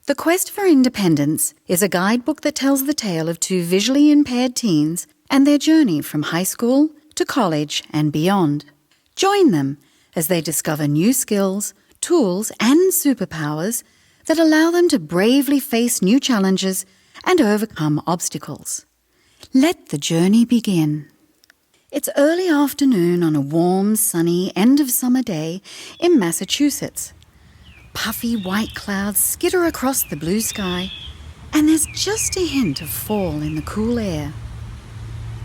The Quest for Independence is a guidebook that tells the tale of two visually impaired teens and their journey from high school to college and beyond. Join them as they discover new skills, tools and superpowers that allow them to bravely face new challenges and overcome obstacles. Let the journey begin. It's early afternoon on a warm, sunny, end-of-summer day in Massachusetts. Puffy white clouds skitter across the blue sky, and there's just a hint of fall in the cool air.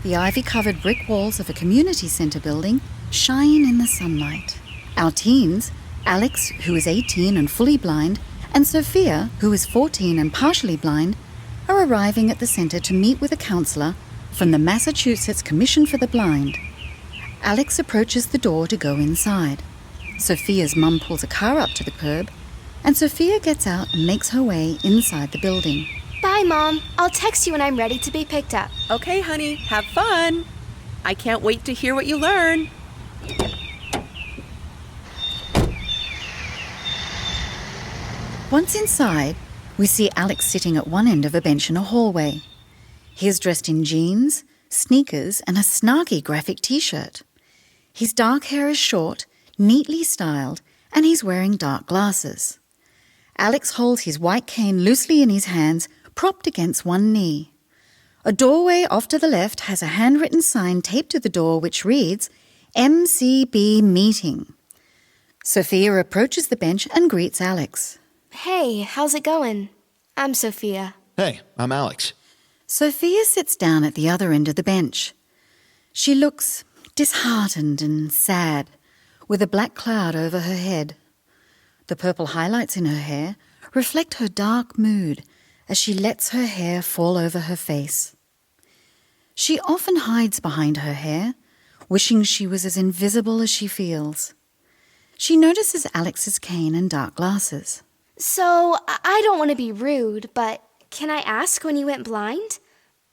The ivy-covered brick walls of a community centre building shine in the sunlight. Our teens, Alex, who is 18 and fully blind, and Sophia, who is 14 and partially blind, are arriving at the centre to meet with a counsellor from the Massachusetts Commission for the Blind. Alex approaches the door to go inside. Sophia's mum pulls a car up to the curb, and Sophia gets out and makes her way inside the building. Bye, Mom. I'll text you when I'm ready to be picked up. Okay, honey, have fun. I can't wait to hear what you learn. Once inside, we see Alex sitting at one end of a bench in a hallway. He is dressed in jeans, sneakers, and a snarky graphic t-shirt. His dark hair is short, neatly styled, and he's wearing dark glasses. Alex holds his white cane loosely in his hands, propped against one knee. A doorway off to the left has a handwritten sign taped to the door which reads, MCB Meeting. Sophia approaches the bench and greets Alex. Hey, how's it going? I'm Sophia. Hey, I'm Alex. Sophia sits down at the other end of the bench. She looks disheartened and sad, with a black cloud over her head. The purple highlights in her hair reflect her dark mood as she lets her hair fall over her face. She often hides behind her hair, wishing she was as invisible as she feels. She notices Alex's cane and dark glasses. So, I don't want to be rude, but can I ask when you went blind?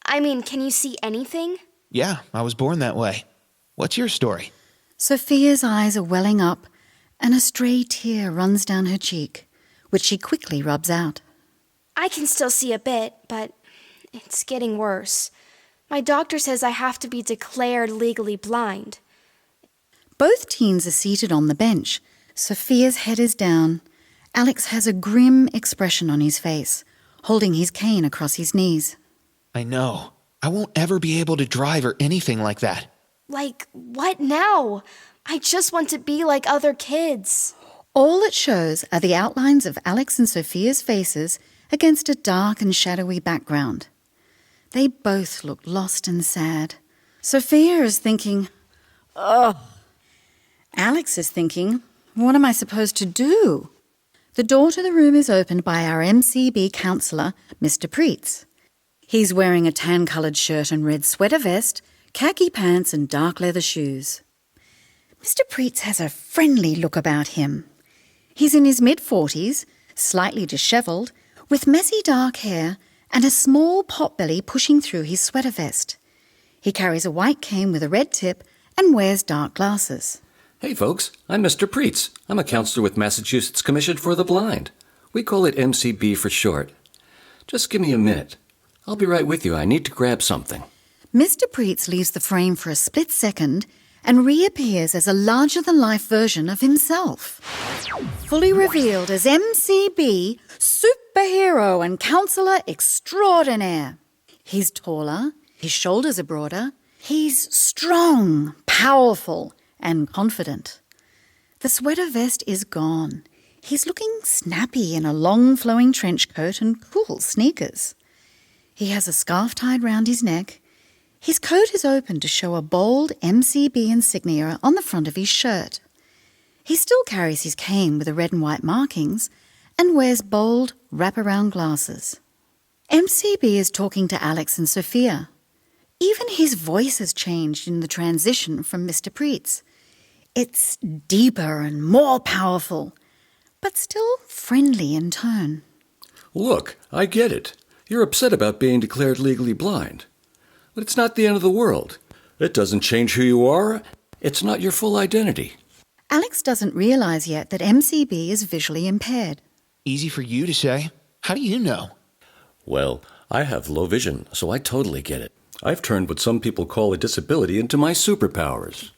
I mean, can you see anything? Yeah, I was born that way. What's your story? Sophia's eyes are welling up, and a stray tear runs down her cheek, which she quickly rubs out. I can still see a bit, but it's getting worse. My doctor says I have to be declared legally blind. Both teens are seated on the bench. Sophia's head is down. Alex has a grim expression on his face, holding his cane across his knees. I know. I won't ever be able to drive or anything like that. Like, what now? I just want to be like other kids. All it shows are the outlines of Alex and Sophia's faces against a dark and shadowy background. They both look lost and sad. Sophia is thinking, ugh. Alex is thinking, what am I supposed to do? The door to the room is opened by our MCB counsellor, Mr. Pre-ETS. He's wearing a tan-coloured shirt and red sweater vest, khaki pants and dark leather shoes. Mr. Pre-ETS has a friendly look about him. He's in his mid-40s, slightly dishevelled, with messy dark hair and a small potbelly pushing through his sweater vest. He carries a white cane with a red tip and wears dark glasses. Hey folks, I'm Mr. Pre-ETS. I'm a counselor with Massachusetts Commission for the Blind. We call it MCB for short. Just give me a minute. I'll be right with you. I need to grab something. Mr. Pre-ETS leaves the frame for a split second and reappears as a larger-than-life version of himself. Fully revealed as MCB, superhero and counsellor extraordinaire. He's taller, his shoulders are broader, he's strong, powerful, and confident. The sweater vest is gone. He's looking snappy in a long flowing trench coat and cool sneakers. He has a scarf tied round his neck. His coat is open to show a bold MCB insignia on the front of his shirt. He still carries his cane with the red and white markings and wears bold wraparound glasses. MCB is talking to Alex and Sophia. Even his voice has changed in the transition from Mr. Pre-ETS. It's deeper and more powerful, but still friendly in tone. Look, I get it. You're upset about being declared legally blind. But it's not the end of the world. It doesn't change who you are. It's not your full identity. Alex doesn't realise yet that MCB is visually impaired. Easy for you to say. How do you know? Well, I have low vision, so I totally get it. I've turned what some people call a disability into my superpowers.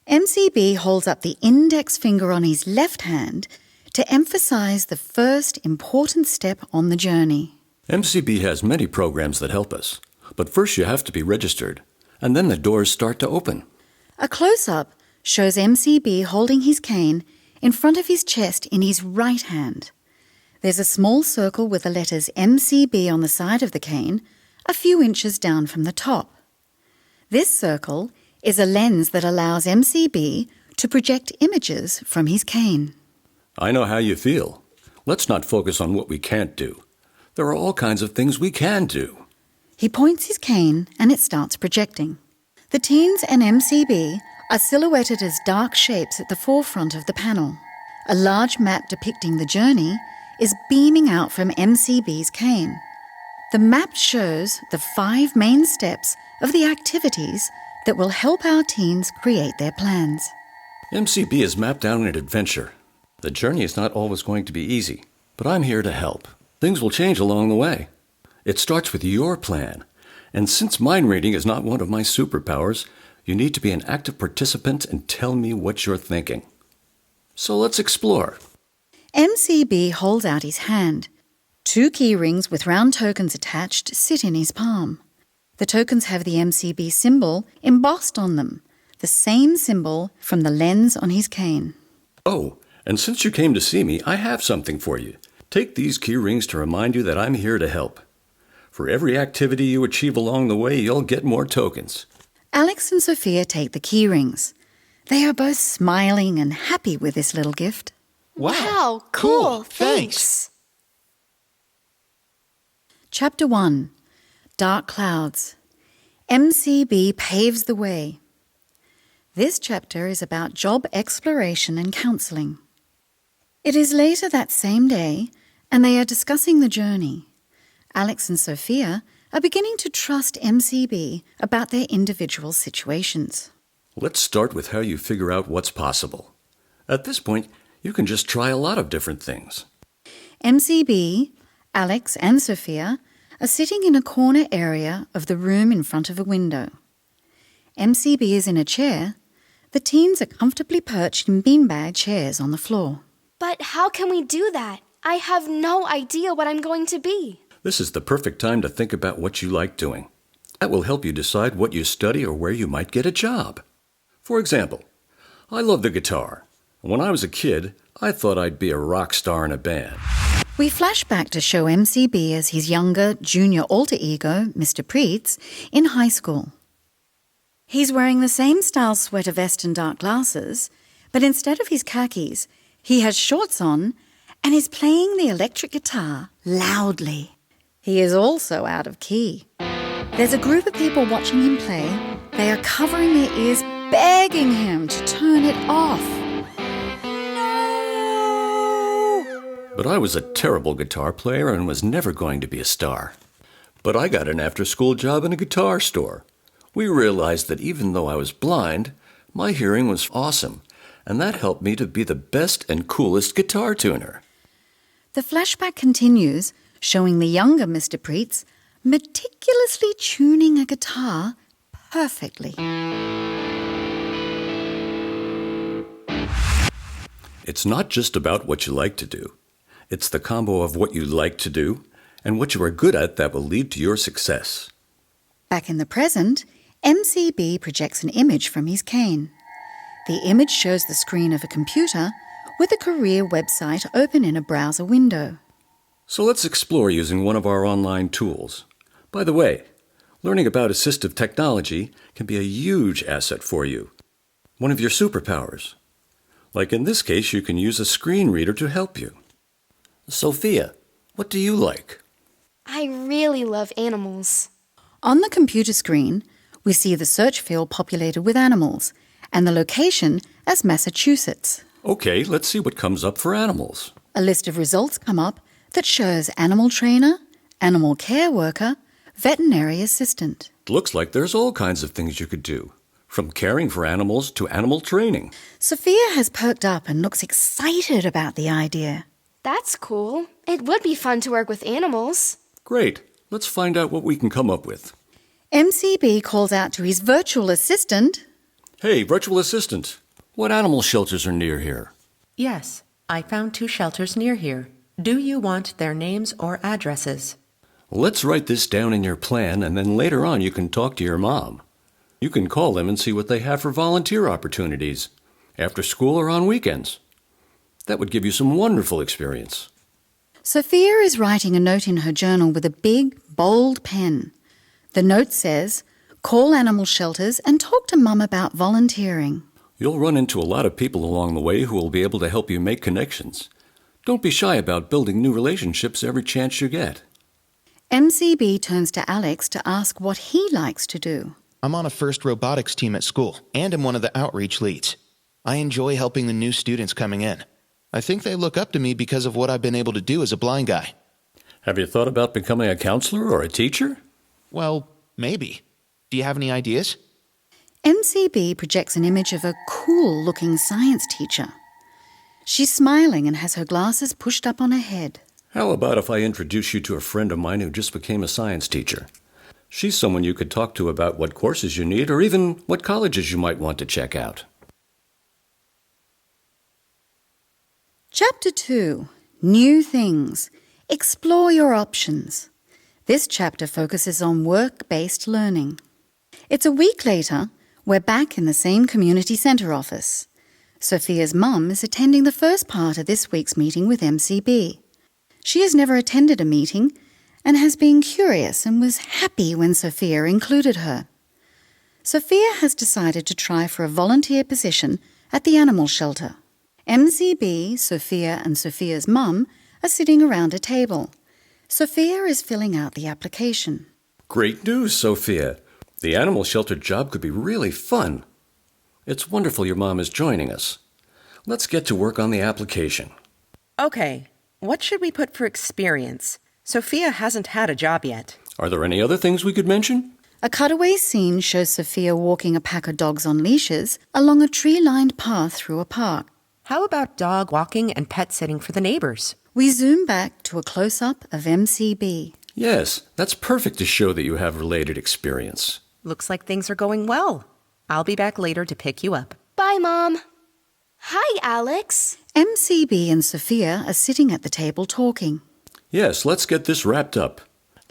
MCB holds up the index finger on his left hand to emphasize the first important step on the journey. MCB has many programs that help us, but first you have to be registered, and then the doors start to open. A close-up shows MCB holding his cane in front of his chest in his right hand. There's a small circle with the letters MCB on the side of the cane, a few inches down from the top. This circle is a lens that allows MCB to project images from his cane. I know how you feel. Let's not focus on what we can't do. There are all kinds of things we can do. He points his cane and it starts projecting. The teens and MCB are silhouetted as dark shapes at the forefront of the panel. A large map depicting the journey is beaming out from MCB's cane. The map shows the 5 main steps of the activities that will help our teens create their plans. MCB is mapped out an adventure. The journey is not always going to be easy, but I'm here to help. Things will change along the way. It starts with your plan, and since mind reading is not one of my superpowers, you need to be an active participant and tell me what you're thinking. So let's explore. MCB holds out his hand. 2 key rings with round tokens attached sit in his palm. The tokens have the MCB symbol embossed on them, the same symbol from the lens on his cane. Oh, and since you came to see me, I have something for you. Take these key rings to remind you that I'm here to help. For every activity you achieve along the way, you'll get more tokens. Alex and Sophia take the key rings. They are both smiling and happy with this little gift. Wow, cool. Thanks. Chapter 1. Dark Clouds. MCB paves the way. This chapter is about job exploration and counselling. It is later that same day, and they are discussing the journey. Alex and Sophia are beginning to trust MCB about their individual situations. Let's start with how you figure out what's possible. At this point, you can just try a lot of different things. MCB, Alex and Sophia are sitting in a corner area of the room in front of a window. MCB is in a chair. The teens are comfortably perched in beanbag chairs on the floor. But how can we do that? I have no idea what I'm going to be. This is the perfect time to think about what you like doing. That will help you decide what you study or where you might get a job. For example, I love the guitar. When I was a kid, I thought I'd be a rock star in a band. We flash back to show MCB as his younger, junior alter ego, Mr. Preetz, in high school. He's wearing the same style sweater vest and dark glasses, but instead of his khakis, he has shorts on and is playing the electric guitar loudly. He is also out of key. There's a group of people watching him play. They are covering their ears, begging him to turn it off. No! But I was a terrible guitar player and was never going to be a star. But I got an after-school job in a guitar store. We realized that even though I was blind, my hearing was awesome, and that helped me to be the best and coolest guitar tuner. The flashback continues, showing the younger Mr. Preetz meticulously tuning a guitar perfectly. It's not just about what you like to do. It's the combo of what you like to do and what you are good at that will lead to your success. Back in the present, MCB projects an image from his cane. The image shows the screen of a computer with a career website open in a browser window. So let's explore using one of our online tools. By the way, learning about assistive technology can be a huge asset for you. One of your superpowers. Like in this case, you can use a screen reader to help you. Sophia, what do you like? I really love animals. On the computer screen, we see the search field populated with animals and the location as Massachusetts. Okay, let's see what comes up for animals. A list of results come up that shows animal trainer, animal care worker, veterinary assistant. Looks like there's all kinds of things you could do, from caring for animals to animal training. Sophia has perked up and looks excited about the idea. That's cool. It would be fun to work with animals. Great. Let's find out what we can come up with. MCB calls out to his virtual assistant. Hey, virtual assistant, what animal shelters are near here? Yes, I found 2 shelters near here. Do you want their names or addresses? Let's write this down in your plan, and then later on you can talk to your mom. You can call them and see what they have for volunteer opportunities, after school or on weekends. That would give you some wonderful experience. Sophia is writing a note in her journal with a big, bold pen. The note says, "Call animal shelters and talk to Mum about volunteering." You'll run into a lot of people along the way who will be able to help you make connections. Don't be shy about building new relationships every chance you get. MCB turns to Alex to ask what he likes to do. I'm on a first robotics team at school, and I'm one of the outreach leads. I enjoy helping the new students coming in. I think they look up to me because of what I've been able to do as a blind guy. Have you thought about becoming a counselor or a teacher? Well, maybe. Do you have any ideas? MCB projects an image of a cool-looking science teacher. She's smiling and has her glasses pushed up on her head. How about if I introduce you to a friend of mine who just became a science teacher? She's someone you could talk to about what courses you need or even what colleges you might want to check out. Chapter 2. New Things. Explore your options. This chapter focuses on work-based learning. It's a week later. We're back in the same community centre office. Sophia's mum is attending the first part of this week's meeting with MCB. She has never attended a meeting and has been curious and was happy when Sophia included her. Sophia has decided to try for a volunteer position at the animal shelter. MCB, Sophia and Sophia's mum are sitting around a table. Sophia is filling out the application. Great news, Sophia. The animal shelter job could be really fun. It's wonderful your mom is joining us. Let's get to work on the application. Okay, what should we put for experience? Sophia hasn't had a job yet. Are there any other things we could mention? A cutaway scene shows Sophia walking a pack of dogs on leashes along a tree-lined path through a park. How about dog walking and pet sitting for the neighbors? We zoom back to a close-up of MCB. Yes, that's perfect to show that you have related experience. Looks like things are going well. I'll be back later to pick you up. Bye, Mom. Hi, Alex. MCB and Sophia are sitting at the table talking. Yes, let's get this wrapped up.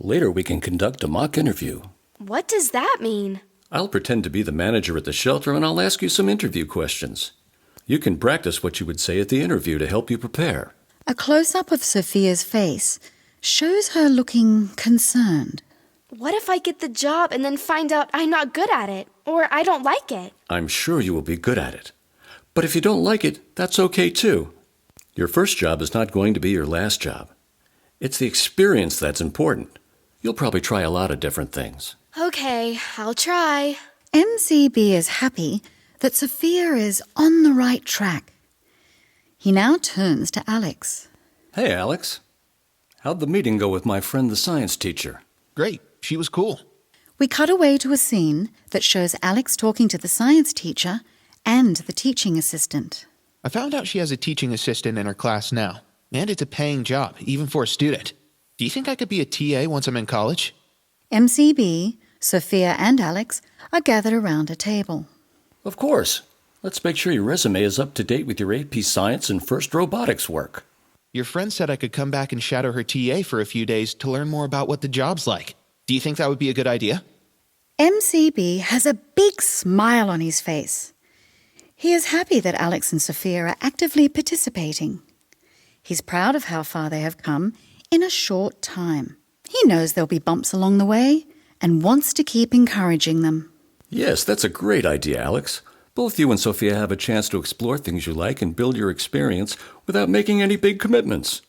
Later we can conduct a mock interview. What does that mean? I'll pretend to be the manager at the shelter and I'll ask you some interview questions. You can practice what you would say at the interview to help you prepare. A close-up of Sophia's face shows her looking concerned. What if I get the job and then find out I'm not good at it, or I don't like it? I'm sure you will be good at it. But if you don't like it, that's okay too. Your first job is not going to be your last job. It's the experience that's important. You'll probably try a lot of different things. Okay, I'll try. MCB is happy that Sophia is on the right track. He now turns to Alex. Hey, Alex. How'd the meeting go with my friend the science teacher? Great. She was cool. We cut away to a scene that shows Alex talking to the science teacher and the teaching assistant. I found out she has a teaching assistant in her class now, and it's a paying job, even for a student. Do you think I could be a TA once I'm in college? MCB, Sophia and Alex are gathered around a table. Of course. Let's make sure your resume is up to date with your AP Science and First Robotics work. Your friend said I could come back and shadow her TA for a few days to learn more about what the job's like. Do you think that would be a good idea? MCB has a big smile on his face. He is happy that Alex and Sophia are actively participating. He's proud of how far they have come in a short time. He knows there'll be bumps along the way and wants to keep encouraging them. Yes, that's a great idea, Alex. Both you and Sophia have a chance to explore things you like and build your experience without making any big commitments.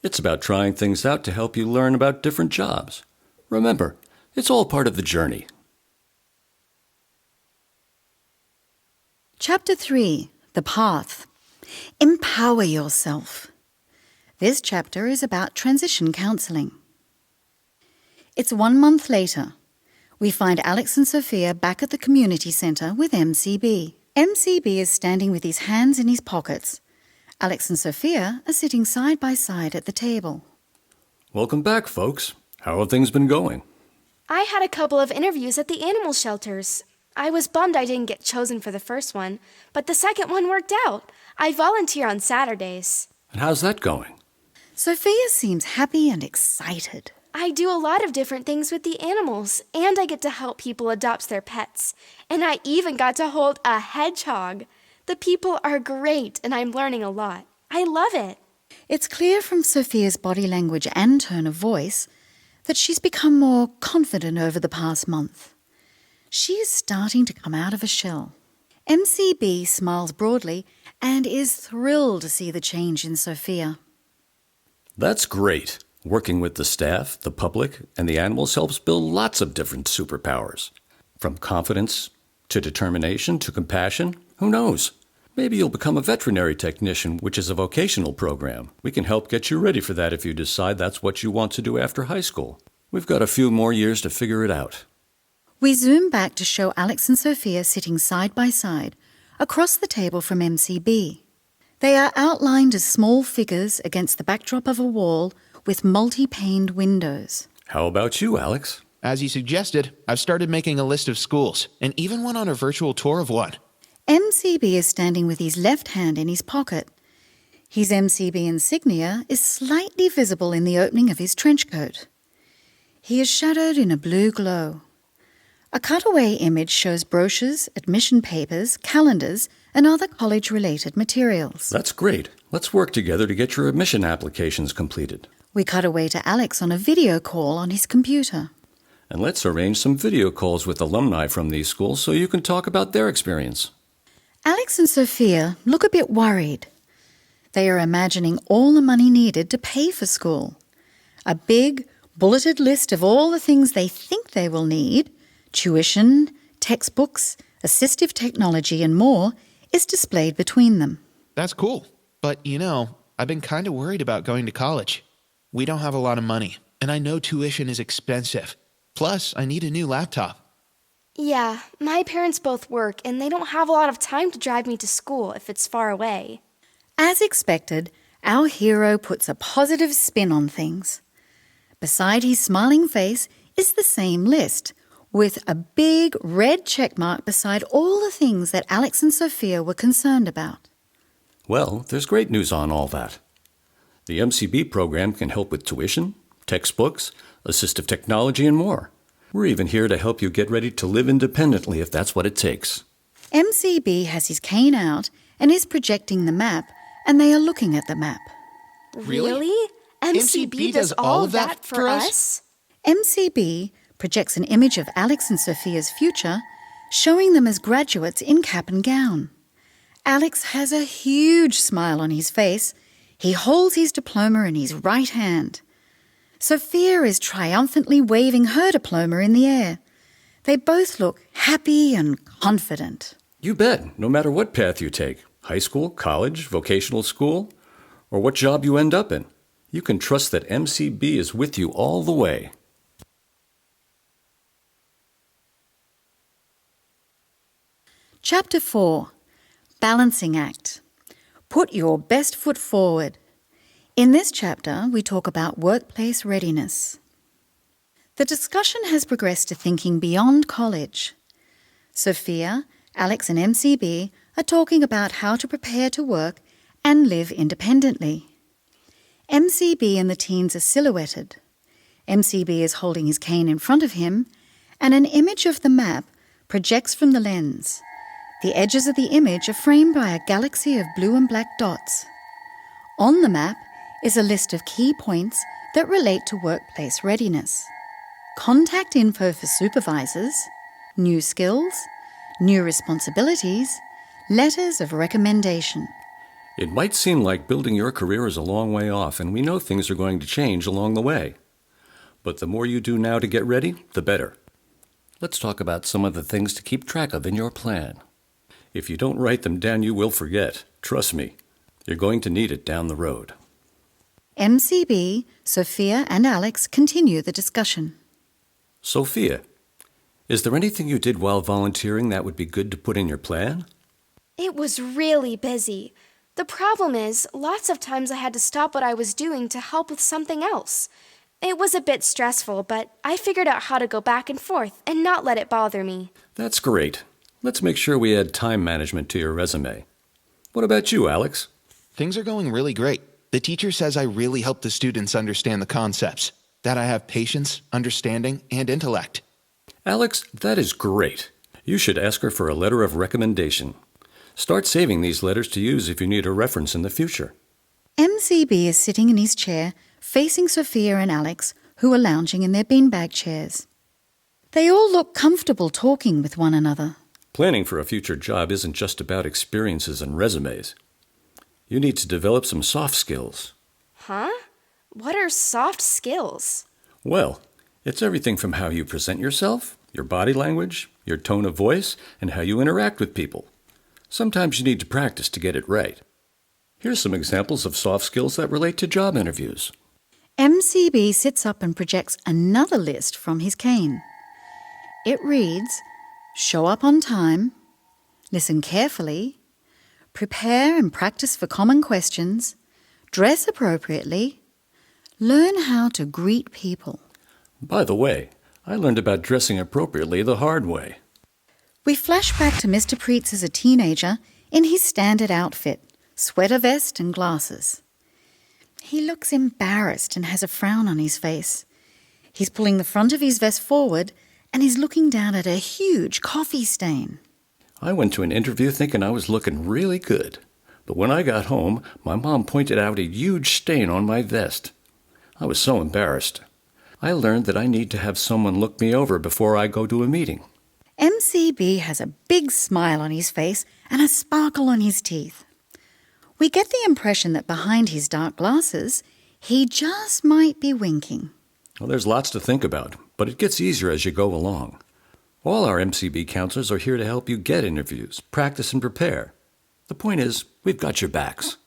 It's about trying things out to help you learn about different jobs. Remember, it's all part of the journey. Chapter 3. The Path. Empower yourself. This chapter is about transition counselling. It's 1 month later. We find Alex and Sophia back at the community centre with MCB. MCB is standing with his hands in his pockets. Alex and Sophia are sitting side by side at the table. Welcome back, folks. How have things been going? I had a couple of interviews at the animal shelters. I was bummed I didn't get chosen for the first one, but the second one worked out. I volunteer on Saturdays. And how's that going? Sophia seems happy and excited. I do a lot of different things with the animals, and I get to help people adopt their pets. And I even got to hold a hedgehog. The people are great, and I'm learning a lot. I love it. It's clear from Sophia's body language and tone of voice that she's become more confident over the past month. She is starting to come out of a shell. MCB smiles broadly and is thrilled to see the change in Sophia. That's great. Working with the staff, the public, and the animals helps build lots of different superpowers. From confidence to determination to compassion, who knows? Maybe you'll become a veterinary technician, which is a vocational program. We can help get you ready for that if you decide that's what you want to do after high school. We've got a few more years to figure it out. We zoom back to show Alex and Sophia sitting side by side across the table from MCB. They are outlined as small figures against the backdrop of a wall with multi-paned windows. How about you, Alex? As you suggested, I've started making a list of schools and even went on a virtual tour of one. MCB is standing with his left hand in his pocket. His MCB insignia is slightly visible in the opening of his trench coat. He is shadowed in a blue glow. A cutaway image shows brochures, admission papers, calendars, and other college-related materials. That's great. Let's work together to get your admission applications completed. We cut away to Alex on a video call on his computer. And let's arrange some video calls with alumni from these schools so you can talk about their experience. Alex and Sophia look a bit worried. They are imagining all the money needed to pay for school. A big, bulleted list of all the things they think they will need, tuition, textbooks, assistive technology, and more, is displayed between them. That's cool. But, I've been kind of worried about going to college. We don't have a lot of money, and I know tuition is expensive. Plus, I need a new laptop. Yeah, my parents both work, and they don't have a lot of time to drive me to school if it's far away. As expected, our hero puts a positive spin on things. Beside his smiling face is the same list, with a big red check mark beside all the things that Alex and Sophia were concerned about. Well, there's great news on all that. The MCB program can help with tuition, textbooks, assistive technology, and more. We're even here to help you get ready to live independently if that's what it takes. MCB has his cane out and is projecting the map, and they are looking at the map. Really? MCB does all of that for us? MCB projects an image of Alex and Sophia's future, showing them as graduates in cap and gown. Alex has a huge smile on his face. He holds his diploma in his right hand. Sophia is triumphantly waving her diploma in the air. They both look happy and confident. You bet, no matter what path you take, high school, college, vocational school, or what job you end up in, you can trust that MCB is with you all the way. Chapter 4. Balancing Act. Put your best foot forward. In this chapter, we talk about workplace readiness. The discussion has progressed to thinking beyond college. Sophia, Alex and MCB are talking about how to prepare to work and live independently. MCB and the teens are silhouetted. MCB is holding his cane in front of him, and an image of the map projects from the lens. The edges of the image are framed by a galaxy of blue and black dots. On the map is a list of key points that relate to workplace readiness. Contact info for supervisors, new skills, new responsibilities, letters of recommendation. It might seem like building your career is a long way off, and we know things are going to change along the way. But the more you do now to get ready, the better. Let's talk about some of the things to keep track of in your plan. If you don't write them down, you will forget. Trust me, you're going to need it down the road. MCB, Sophia and Alex continue the discussion. Sophia, is there anything you did while volunteering that would be good to put in your plan? It was really busy. The problem is, lots of times I had to stop what I was doing to help with something else. It was a bit stressful, but I figured out how to go back and forth and not let it bother me. That's great. Let's make sure we add time management to your resume. What about you, Alex? Things are going really great. The teacher says I really help the students understand the concepts, that I have patience, understanding, and intellect. Alex, that is great. You should ask her for a letter of recommendation. Start saving these letters to use if you need a reference in the future. MCB is sitting in his chair, facing Sophia and Alex, who are lounging in their beanbag chairs. They all look comfortable talking with one another. Planning for a future job isn't just about experiences and resumes. You need to develop some soft skills. Huh? What are soft skills? Well, it's everything from how you present yourself, your body language, your tone of voice, and how you interact with people. Sometimes you need to practice to get it right. Here's some examples of soft skills that relate to job interviews. MCB sits up and projects another list from his cane. It reads, show up on time, listen carefully, prepare and practice for common questions, dress appropriately, learn how to greet people. By the way, I learned about dressing appropriately the hard way. We flash back to Mr. Preetz as a teenager in his standard outfit, sweater vest and glasses. He looks embarrassed and has a frown on his face. He's pulling the front of his vest forward and is looking down at a huge coffee stain. I went to an interview thinking I was looking really good. But when I got home, my mom pointed out a huge stain on my vest. I was so embarrassed. I learned that I need to have someone look me over before I go to a meeting. MCB has a big smile on his face and a sparkle on his teeth. We get the impression that behind his dark glasses, he just might be winking. Well, there's lots to think about, but it gets easier as you go along. All our MCB counselors are here to help you get interviews, practice and prepare. The point is, we've got your backs.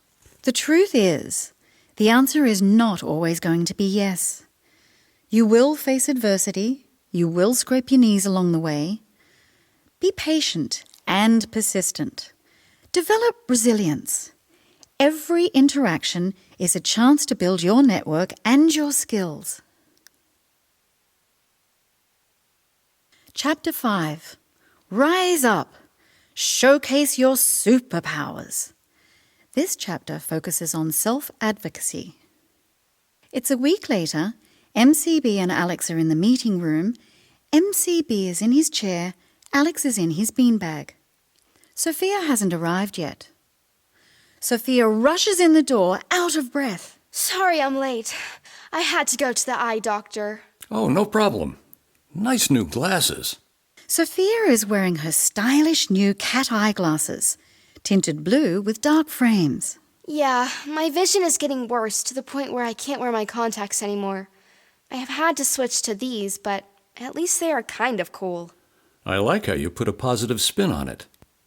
The truth is, the answer is not always going to be yes. You will face adversity. You will scrape your knees along the way. Be patient and persistent. Develop resilience. Every interaction is a chance to build your network and your skills. Chapter 5. Rise up. Showcase your superpowers. This chapter focuses on self-advocacy. It's a week later. MCB and Alex are in the meeting room. MCB is in his chair. Alex is in his beanbag. Sophia hasn't arrived yet. Sophia rushes in the door, out of breath. Sorry I'm late. I had to go to the eye doctor. Oh, no problem. Nice new glasses. Sophia is wearing her stylish new cat eye glasses, tinted blue with dark frames. Yeah, my vision is getting worse to the point where I can't wear my contacts anymore. I have had to switch to these, but at least they are kind of cool. I like how you put a positive spin on it.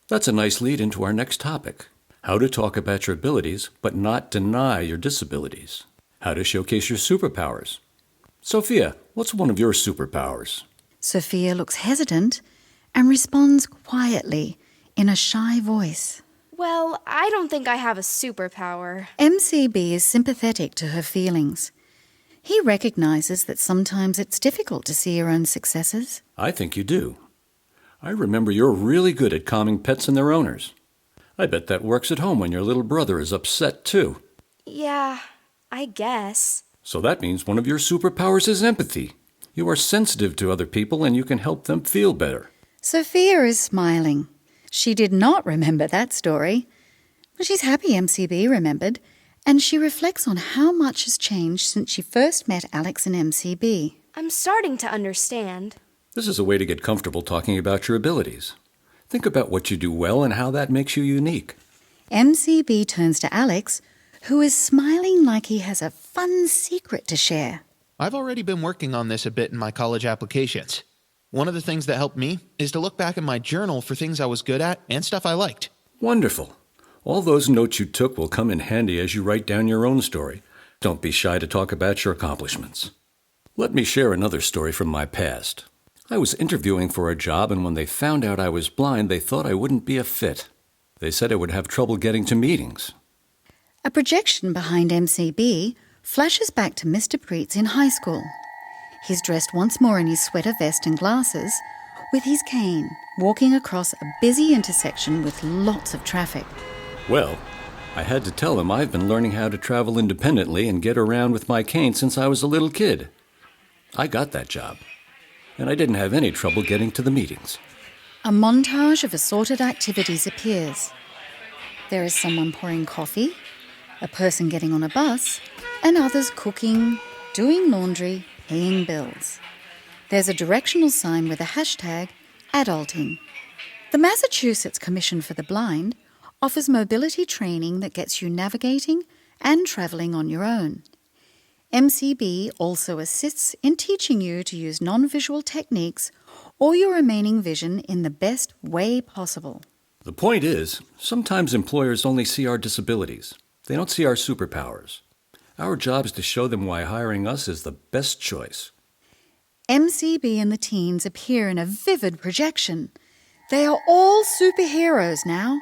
That's a nice lead into our next topic. How to talk about your abilities, but not deny your disabilities. How to showcase your superpowers. Sophia, what's one of your superpowers? Sophia looks hesitant and responds quietly in a shy voice. Well, I don't think I have a superpower. MCB is sympathetic to her feelings. He recognizes that sometimes it's difficult to see your own successes. I think you do. I remember you're really good at calming pets and their owners. I bet that works at home when your little brother is upset, too. Yeah, I guess. So that means one of your superpowers is empathy. You are sensitive to other people and you can help them feel better. Sophia is smiling. She did not remember that story. She's happy MCB remembered, and she reflects on how much has changed since she first met Alex and MCB. I'm starting to understand. This is a way to get comfortable talking about your abilities. Think about what you do well and how that makes you unique. MCB turns to Alex, who is smiling like he has a fun secret to share. I've already been working on this a bit in my college applications. One of the things that helped me is to look back in my journal for things I was good at and stuff I liked. Wonderful. All those notes you took will come in handy as you write down your own story. Don't be shy to talk about your accomplishments. Let me share another story from my past. I was interviewing for a job, and when they found out I was blind, they thought I wouldn't be a fit. They said I would have trouble getting to meetings. A projection behind MCB flashes back to Mr. Preetz in high school. He's dressed once more in his sweater vest and glasses, with his cane, walking across a busy intersection with lots of traffic. Well, I had to tell him I've been learning how to travel independently and get around with my cane since I was a little kid. I got that job, and I didn't have any trouble getting to the meetings. A montage of assorted activities appears. There is someone pouring coffee, a person getting on a bus, and others cooking, doing laundry, paying bills. There's a directional sign with a hashtag, adulting. The Massachusetts Commission for the Blind offers mobility training that gets you navigating and travelling on your own. MCB also assists in teaching you to use non-visual techniques or your remaining vision in the best way possible. The point is, sometimes employers only see our disabilities. They don't see our superpowers. Our job is to show them why hiring us is the best choice. MCB and the teens appear in a vivid projection. They are all superheroes now.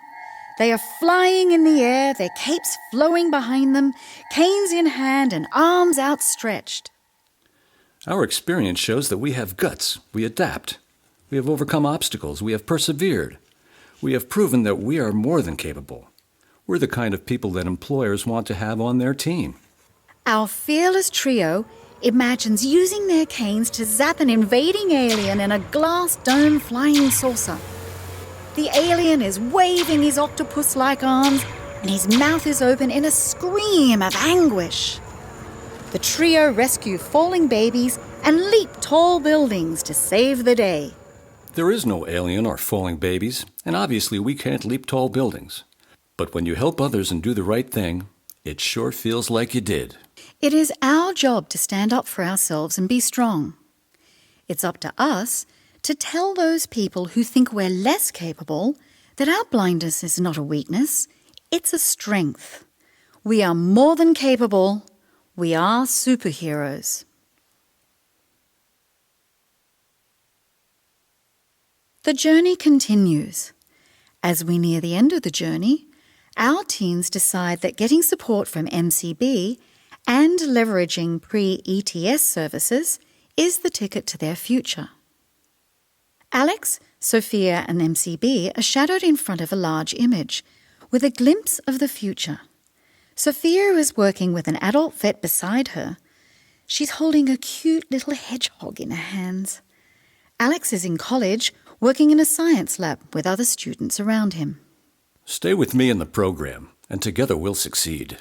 They are flying in the air, their capes flowing behind them, canes in hand and arms outstretched. Our experience shows that we have guts, we adapt, we have overcome obstacles, we have persevered. We have proven that we are more than capable. We're the kind of people that employers want to have on their team. Our fearless trio imagines using their canes to zap an invading alien in a glass dome flying saucer. The alien is waving his octopus-like arms and his mouth is open in a scream of anguish. The trio rescue falling babies and leap tall buildings to save the day. There is no alien or falling babies, and obviously we can't leap tall buildings. But when you help others and do the right thing, it sure feels like you did. It is our job to stand up for ourselves and be strong. It's up to us to tell those people who think we're less capable that our blindness is not a weakness, it's a strength. We are more than capable. We are superheroes. The journey continues. As we near the end of the journey, our teens decide that getting support from MCB and leveraging Pre-ETS services is the ticket to their future. Alex, Sophia and MCB are shadowed in front of a large image with a glimpse of the future. Sophia is working with an adult vet beside her. She's holding a cute little hedgehog in her hands. Alex is in college, working in a science lab with other students around him. Stay with me in the program, and together we'll succeed.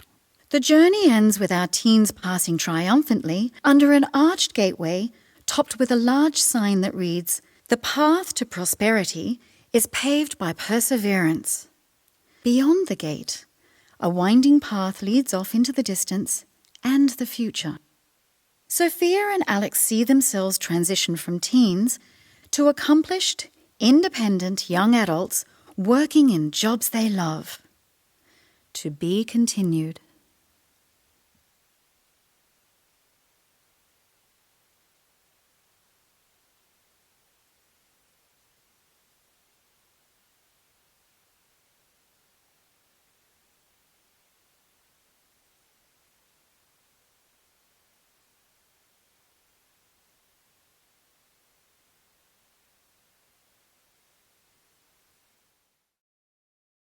The journey ends with our teens passing triumphantly under an arched gateway topped with a large sign that reads, "The path to prosperity is paved by perseverance." Beyond the gate, a winding path leads off into the distance and the future. Sophia and Alex see themselves transition from teens to accomplished, independent young adults working in jobs they love. To be continued.